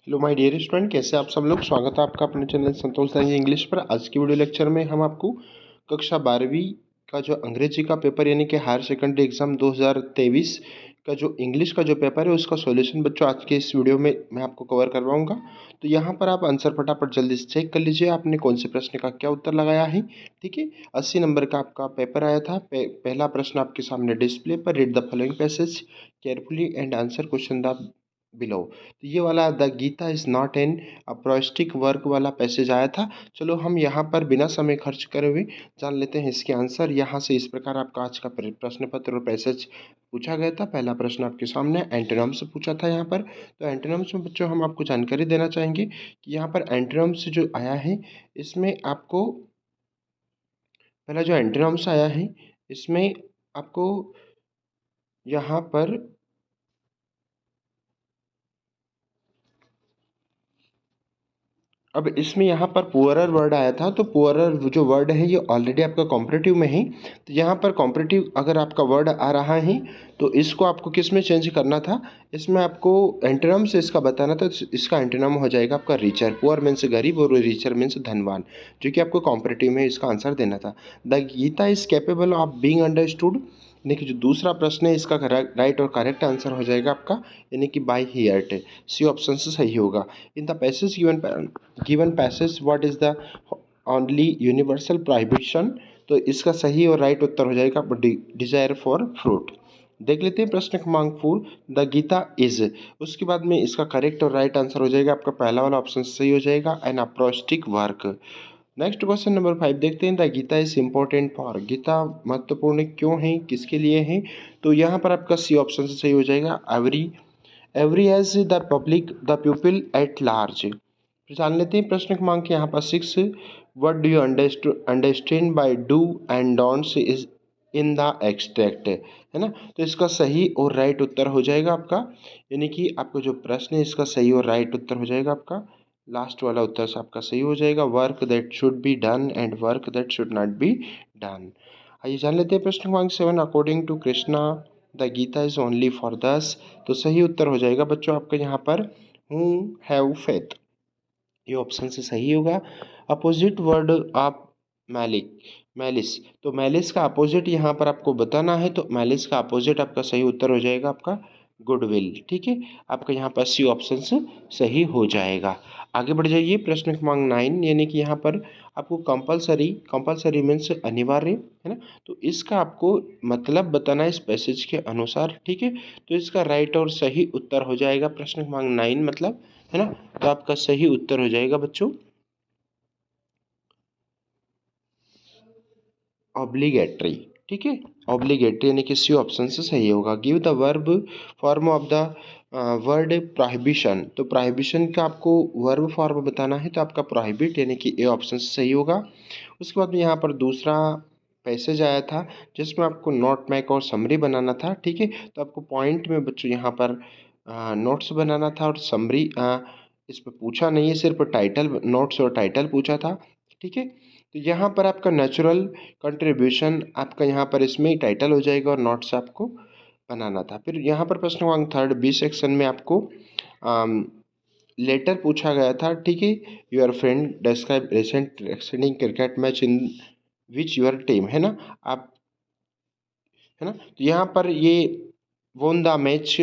Hello my dear student, कैसे आप सब लोग। स्वागत है आपका अपने चैनल संतोष दाई इंग्लिश पर। आज की वीडियो लेक्चर में हम आपको कक्षा 12वीं का जो अंग्रेजी का पेपर यानी कि हायर सेकेंडरी एग्जाम 2023 का जो इंग्लिश का जो पेपर है उसका सॉल्यूशन बच्चों आज के इस वीडियो में मैं आपको कवर करवाऊंगा। तो यहाँ पर आप आंसर फटाफट जल्दी से चेक कर लीजिए आपने कौन से प्रश्न का क्या उत्तर लगाया है। ठीक है, 80 नंबर का आपका पेपर आया था। पहला प्रश्न आपके सामने डिस्प्ले पर, read the following passage carefully and answer question the below. तो ये वाला the Gita is not an apostolic work वाला पैसेज आया था। चलो हम यहाँ पर बिना समय खर्च करे हुए जान लेते हैं इसके आंसर। यहाँ से इस प्रकार आपका आज का प्रश्न पत्र और पैसेज पूछा गया था। पहला प्रश्न आपके सामने एंटोनिम्स से पूछा था यहाँ पर। तो एंटोनिम्स में बच्चों हम आपको जानकारी देना चाहेंगे कि यहाँ पर एंटोनिम्स जो आया है इसमें आपको पहला जो एंटोनिम्स आया है इसमें आपको यहाँ पर अब इसमें यहाँ पर पुअरर वर्ड आया था। तो पुअरर जो वर्ड है ये ऑलरेडी आपका कॉम्परेटिव में है। तो यहाँ पर कॉम्परेटिव अगर आपका वर्ड आ रहा है तो इसको आपको किस में चेंज करना था, इसमें आपको एंटोनिम से इसका बताना था। तो इसका एंटोनिम हो जाएगा आपका रिचर। पुअर मीन्स गरीब और रिचर मीन्स धनवान, जो कि आपको कॉम्परेटिव में इसका आंसर देना था। The Gita is capable of being understood, यानी कि जो दूसरा प्रश्न है इसका राइट और करेक्ट आंसर हो जाएगा आपका यानी कि बाय हियर्ट। सी ऑप्शन से सही होगा। In the passage given passage what is the only universal prohibition. तो इसका सही और राइट उत्तर हो जाएगा डिजायर फॉर फ्रूट। देख लेते हैं प्रश्न क्रमांक 4, द गीता इज। उसके बाद में इसका करेक्ट और राइट आंसर हो जाएगा आपका पहला वाला ऑप्शन सही हो जाएगा, an apostolic work. Next question number 5 देखते हैं, the Gita is important for. Gita महत्वपूर्ण क्यों है, किसके लिए है। तो यहाँ पर आपका सी ऑप्शन से सही हो जाएगा, every age the public the people at large. जान लेते हैं प्रश्न क्रमांक यहाँ पर 6, what do you understand by do and don'ts is in the extract, है ना। तो इसका सही और राइट उत्तर हो जाएगा आपका, यानी कि आपका जो प्रश्न है इसका सही और राइट उत्तर हो जाएगा आपका लास्ट वाला उत्तर से आपका सही हो जाएगा, work that should be done and work that should not be done. आइए जान लेते हैं प्रश्न क्रमांक 7, according to Krishna the Gita is only for thus. तो सही उत्तर हो जाएगा बच्चों आपका यहाँ पर हु हैव फेथ, ये ऑप्शन से सही होगा। Opposite word of malic, malice. तो मैलिस का अपोजिट यहाँ पर आपको बताना है। तो मैलिस का अपोजिट आपका सही उत्तर हो जाएगा आपका गुडविल। ठीक है, आपका यहाँ पर सी ऑप्शन से सही हो जाएगा। आगे बढ़ जाइए प्रश्न क्रमांक 9, यानी कि यहाँ पर आपको कंपलसरी, कंपलसरी मीन्स अनिवार्य, है ना। तो इसका आपको मतलब बताना है इस पैसेज के अनुसार। ठीक है, तो इसका राइट और सही उत्तर हो जाएगा प्रश्न क्रमांक 9 मतलब, है ना। तो आपका सही उत्तर हो जाएगा बच्चों ऑब्लिगेटरी। ठीक है, ऑब्लिगेटरी यानी कि सी ऑप्शन से सही होगा। Give the verb form of the word prohibition. तो प्रोहिबिशन का आपको वर्ब फॉर्म बताना है। तो आपका प्रोहिबिट यानी कि ए ऑप्शन से सही होगा। उसके बाद में यहाँ पर दूसरा पैसेज आया था जिसमें आपको नोट मैक और समरी बनाना था। ठीक है, तो आपको पॉइंट में बच्चों यहाँ पर नोट्स बनाना था और समरी इस पर पूछा नहीं है, सिर्फ टाइटल, नोट्स और टाइटल पूछा था। ठीक है, तो यहाँ पर आपका नेचुरल कंट्रीब्यूशन आपका यहाँ पर इसमें टाइटल हो जाएगा और नोट्स आपको बनाना था। फिर यहाँ पर प्रश्न क्रमांक 3 बी सेक्शन में आपको लेटर पूछा गया था। ठीक है, your friend describe recent extending cricket match in which your team, है ना आप, है ना। तो यहाँ पर ये वोन द मैच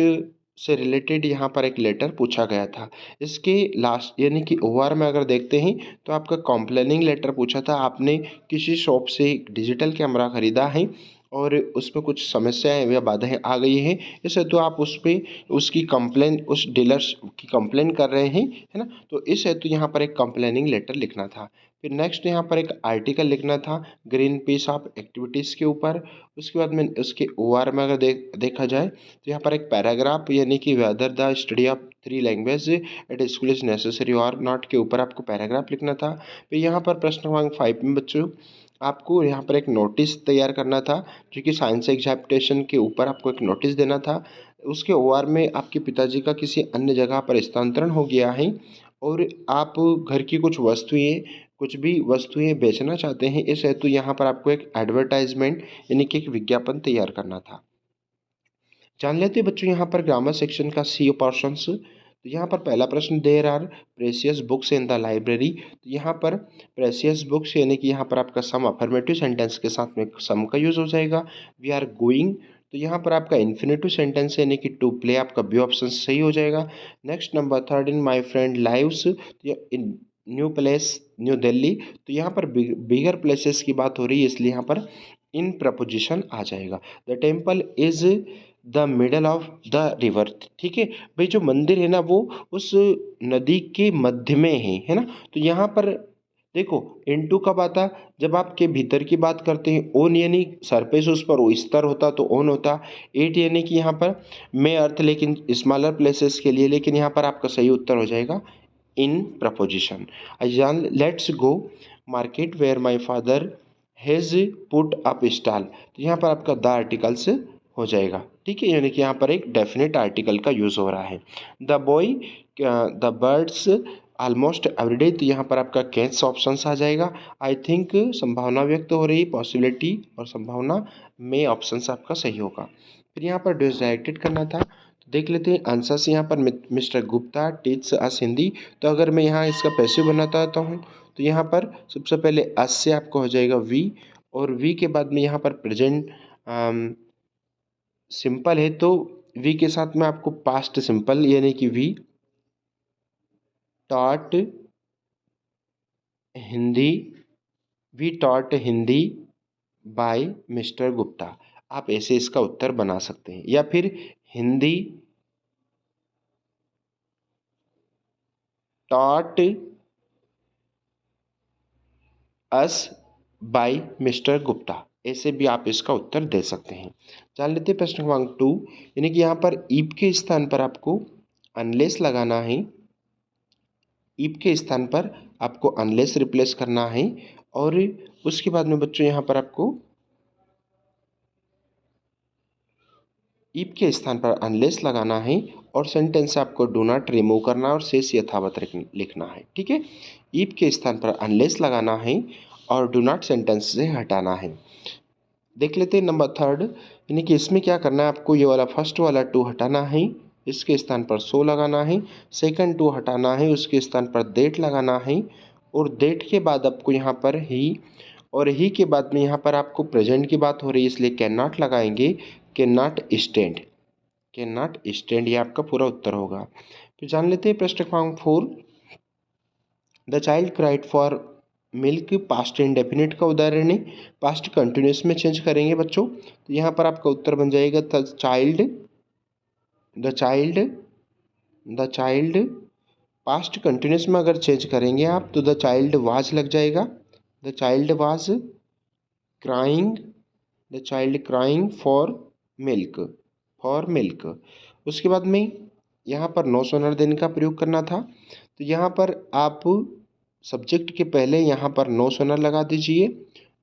से रिलेटेड यहाँ पर एक लेटर पूछा गया था। इसके लास्ट यानी कि ओआर में अगर देखते हैं तो आपका कंप्लेनिंग लेटर पूछा था। आपने किसी शॉप से एक डिजिटल कैमरा खरीदा है और उसमें कुछ समस्याएं या बाधाएं आ गई हैं, इस हेतु आप उस पर उसकी कंप्लेन, उस डीलर्स की कंप्लेन कर रहे हैं, है ना। तो इस हेतु यहाँ पर एक कंप्लेनिंग लेटर लिखना था। फिर नेक्स्ट यहाँ पर एक आर्टिकल लिखना था ग्रीन पीस ऑफ एक्टिविटीज़ के ऊपर। उसके बाद में उसके ओआर में अगर देखा जाए तो यहाँ पर एक पैराग्राफ यानी कि whether the study of 3 language at school is necessary और नॉट के ऊपर आपको पैराग्राफ लिखना था। फिर यहाँ पर प्रश्न क्रमांक 5 में बच्चों आपको यहाँ पर एक नोटिस तैयार करना था, जो कि साइंस एग्जामिनेशन के ऊपर आपको एक नोटिस देना था। उसके ओआर में आपके पिताजी का किसी अन्य जगह पर स्थानांतरण हो गया है और आप घर की कुछ वस्तुएं, कुछ भी वस्तुएं बेचना चाहते हैं, इस हेतु यहाँ पर आपको एक एडवर्टाइजमेंट यानी कि एक विज्ञापन तैयार करना था। जान लेते हैं बच्चों यहाँ पर ग्रामर सेक्शन का सी पोर्शंस। तो यहाँ पर पहला प्रश्न, there are precious books in the library. तो यहाँ पर प्रेशियस बुक्स यानी कि यहाँ पर आपका सम अफर्मेटिव सेंटेंस के साथ में सम का यूज़ हो जाएगा। वी आर गोइंग, तो यहाँ पर आपका इन्फिनेटिव सेंटेंस यानी कि टू प्ले, आपका बी ऑप्शन सही हो जाएगा। Next number third, in my friend lives in new place new Delhi. तो यहाँ पर बिगर प्लेसेस की बात हो रही है, इसलिए यहाँ पर इन प्रपोजिशन आ जाएगा। The temple is the middle of the river. ठीक है भाई, जो मंदिर है ना वो उस नदी के मध्य में है ना। तो यहाँ पर देखो इनटू कब आता, जब आपके भीतर की बात करते हैं। ओन यानी सरफेस, उस पर स्तर होता तो ओन होता। एट यानी कि यहाँ पर मे अर्थ, लेकिन स्मॉलर प्लेसेस के लिए, लेकिन यहाँ पर आपका सही उत्तर हो जाएगा इन प्रपोजिशन। अजान let's go market where my father has put up stall. तो यहाँ पर आपका द आर्टिकल्स हो जाएगा। ठीक है, यानी कि यहाँ पर एक डेफिनेट आर्टिकल का यूज़ हो रहा है। The boy the birds almost everyday. तो यहाँ पर आपका कैच ऑप्शन आ जाएगा। आई थिंक संभावना व्यक्त हो रही, पॉसिबिलिटी और संभावना में ऑप्शन आपका सही होगा। फिर यहाँ पर डायरेक्टेड करना था, तो देख लेते हैं आंसर्स। यहाँ पर mister Gupta teach us Hindi. तो अगर मैं यहाँ इसका पैसिव बनाता हूँ तो यहाँ पर सबसे पहले अस से आपका हो जाएगा वी, और वी के बाद में यहाँ पर प्रेजेंट सिंपल है, तो वी के साथ में आपको पास्ट सिंपल यानी कि we taught Hindi, we taught Hindi by mister Gupta. आप ऐसे इसका उत्तर बना सकते हैं, या फिर Hindi taught us by mister Gupta, ऐसे भी आप इसका उत्तर दे सकते हैं। जान लेते हैं प्रश्न क्रमांक 2, यानी कि यहाँ पर ईप के स्थान पर आपको अनलेस लगाना है। ईप के स्थान पर आपको अनलेस रिप्लेस करना है, और उसके बाद में बच्चों यहाँ पर आपको ईप के स्थान पर अनलेस लगाना है, और सेंटेंस आपको डू नॉट रिमूव करना है और शेष यथावत लिखना है। ठीक है, ईप के स्थान पर अनलेस लगाना है और डू नॉट सेंटेंस से हटाना है। देख लेते हैं नंबर थर्ड, यानी कि इसमें क्या करना है, आपको ये वाला फर्स्ट वाला टू हटाना है, इसके स्थान पर सो लगाना है। सेकंड टू हटाना है, उसके स्थान पर देट लगाना है, और देट के बाद आपको यहाँ पर ही, और ही के बाद में यहाँ पर आपको प्रेजेंट की बात हो रही है इसलिए कैन नॉट लगाएंगे। Can not stand, can not stand, ये आपका पूरा उत्तर होगा। फिर जान लेते हैं प्रश्न क्रमांक 4, the child cried for milk past indefinite का उदाहरण है, पास्ट कंटिन्यूस में चेंज करेंगे बच्चों। तो यहाँ पर आपका उत्तर बन जाएगा the child, the child, the child. Past continuous में अगर चेंज करेंगे आप तो द चाइल्ड वाज लग जाएगा। The child was crying, the child crying for milk, for milk. उसके बाद में यहाँ पर नो सोनर देने का प्रयोग करना था, तो यहाँ पर आप सब्जेक्ट के पहले यहाँ पर नो सोनर लगा दीजिए।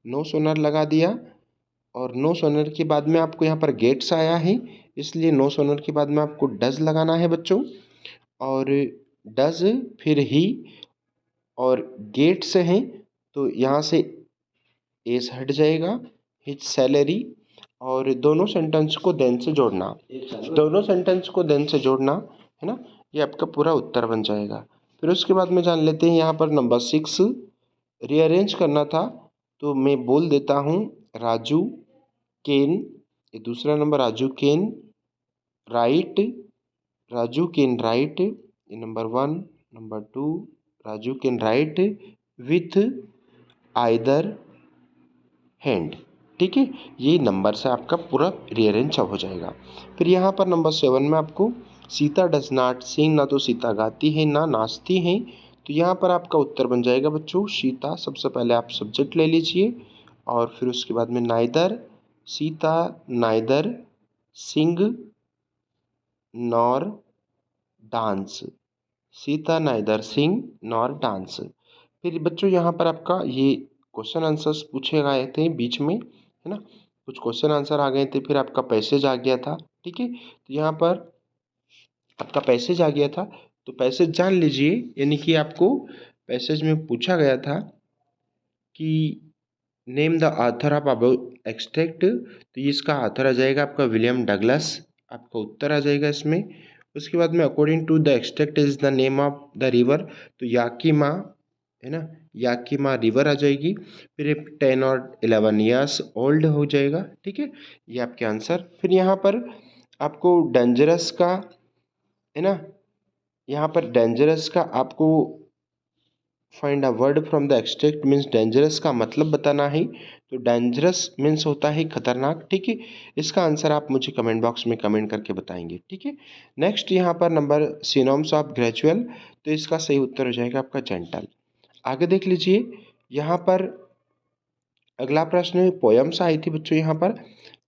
नो सोनर लगा दिया, और नो सोनर के बाद में आपको यहाँ पर गेट्स आया है, इसलिए नो सोनर के बाद में आपको डज लगाना है बच्चों, और डज फिर ही, और गेट्स हैं तो यहाँ से एस हट जाएगा, हिज सैलरी, और दोनों सेंटेंस को देन से जोड़ना, दोनों सेंटेंस को देन से जोड़ना है ना, ये आपका पूरा उत्तर बन जाएगा। फिर उसके बाद में जान लेते हैं यहाँ पर नंबर 6, रीअरेंज करना था, तो मैं बोल देता हूँ राजू केन, ये दूसरा number Raju can write, Raju can write, ये number 1, number 2, Raju can write with either hand. ठीक है, ये नंबर से आपका पूरा रीअरेंज हो जाएगा। फिर यहाँ पर नंबर 7 में आपको सीता डज नॉट सिंग, ना तो सीता गाती है ना नाचती है, तो यहाँ पर आपका उत्तर बन जाएगा बच्चों सीता। सबसे पहले आप सब्जेक्ट ले लीजिए, और फिर उसके बाद में नाइदर, सीता नाइदर सिंग नॉर डांस, सीता नाइदर सिंग नॉर डांस। फिर बच्चों यहाँ पर आपका ये क्वेश्चन आंसर्स पूछे गए थे बीच में, है ना, कुछ क्वेश्चन आंसर आ गए थे, फिर आपका पैसेज आ गया था। ठीक है, तो यहाँ पर आपका पैसेज आ गया था, तो पैसेज जान लीजिए, यानी कि आपको पैसेज में पूछा गया था कि name the author of above extract, तो ये इसका ऑथर आ जाएगा आपका विलियम डगलस, आपका उत्तर आ जाएगा इसमें। उसके बाद में according to the extract is the name of the river, तो याकीमा है ना, याकीमा रिवर आ जाएगी। फिर ये 10 और 11 ईयर्स ओल्ड हो जाएगा। ठीक है, ये आपके आंसर। फिर यहाँ पर आपको डेंजरस का है ना, यहाँ पर डेंजरस का आपको find a word from the extract means dangerous का मतलब बताना है। तो डेंजरस मीन्स होता है खतरनाक। ठीक है, इसका आंसर आप मुझे कमेंट बॉक्स में कमेंट करके बताएंगे। ठीक है, नेक्स्ट यहाँ पर नंबर सिनोम्स ऑफ ग्रेजुअल, तो इसका सही उत्तर हो जाएगा आपका जेंटल। आगे देख लीजिए, यहाँ पर अगला प्रश्न पोयम्स आई थी बच्चों यहाँ पर।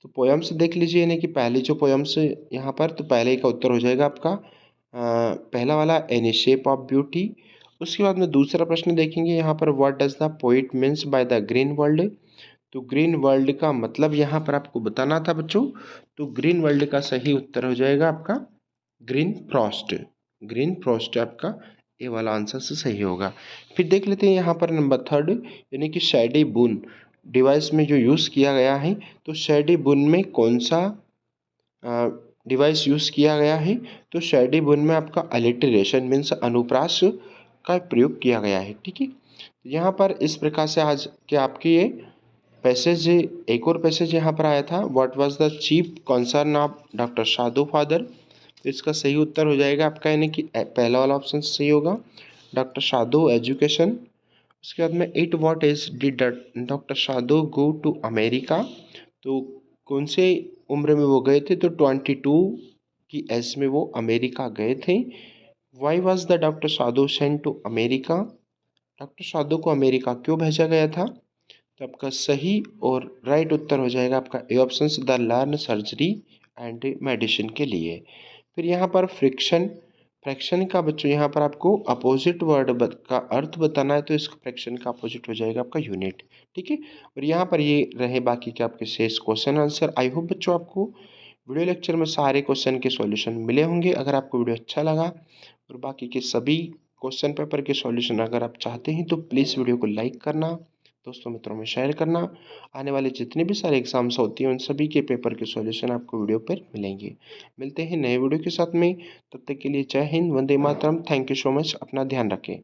तो पोयम्स देख लीजिए, यानी कि पहली जो पोयम्स यहाँ पर, तो पहले का उत्तर हो जाएगा आपका पहला वाला एनी शेप ऑफ ब्यूटी। उसके बाद में दूसरा प्रश्न देखेंगे यहाँ पर, what does the poet means by the green world. तो ग्रीन वर्ल्ड का मतलब यहाँ पर आपको बताना था बच्चों। तो ग्रीन वर्ल्ड का सही उत्तर हो जाएगा आपका ग्रीन फ्रॉस्ट। ग्रीन फ्रॉस्ट आपका ए वाला आंसर से सही होगा। फिर देख लेते हैं यहाँ पर नंबर थर्ड, यानी कि शैडी बुन डिवाइस में जो यूज़ किया गया है। तो शैडी बुन में कौन सा डिवाइस यूज़ किया गया है। तो शैडी बुन में आपका अलिटरेशन मीन्स अनुप्रास का प्रयोग किया गया है। ठीक है, यहाँ पर इस प्रकार से आज के आपके ये पैसेज, एक और पैसेज यहाँ पर आया था, what was the chief concern of doctor Sadhu father. तो इसका सही उत्तर हो जाएगा आपका, यानी कि पहला वाला ऑप्शन सही होगा, डॉक्टर साधु एजुकेशन। उसके बाद में 8 what age did doctor Sadhu go to America. तो कौन से उम्र में वो गए थे, तो 22 की एज में वो अमेरिका गए थे। Why was the doctor sadhu sent to America, doctor sadhu को अमेरिका क्यों भेजा गया था। तो आपका सही और राइट उत्तर हो जाएगा आपका A option, the learn surgery and medicine के लिए। फिर यहाँ पर फ्रिक्शन, फ्रैक्शन का बच्चों यहाँ पर आपको अपोजिट वर्ड का अर्थ बताना है। तो इस फ्रैक्शन का अपोजिट हो जाएगा आपका यूनिट। ठीक है, और यहाँ पर ये रहे बाकी के आपके शेष क्वेश्चन आंसर। आई होप बच्चों आपको वीडियो लेक्चर में सारे क्वेश्चन के सॉल्यूशन मिले होंगे। अगर आपको वीडियो अच्छा लगा और बाकी के सभी क्वेश्चन पेपर के सॉल्यूशन अगर आप चाहते हैं, तो प्लीज़ वीडियो को लाइक करना, दोस्तों मित्रों में शेयर करना। आने वाले जितने भी सारे एग्जाम्स होती हैं उन सभी के पेपर के सॉल्यूशन आपको वीडियो पर मिलेंगे। मिलते हैं नए वीडियो के साथ में, तब तक के लिए जय Hind, Vande Mataram. Thank you so much, अपना ध्यान रखें।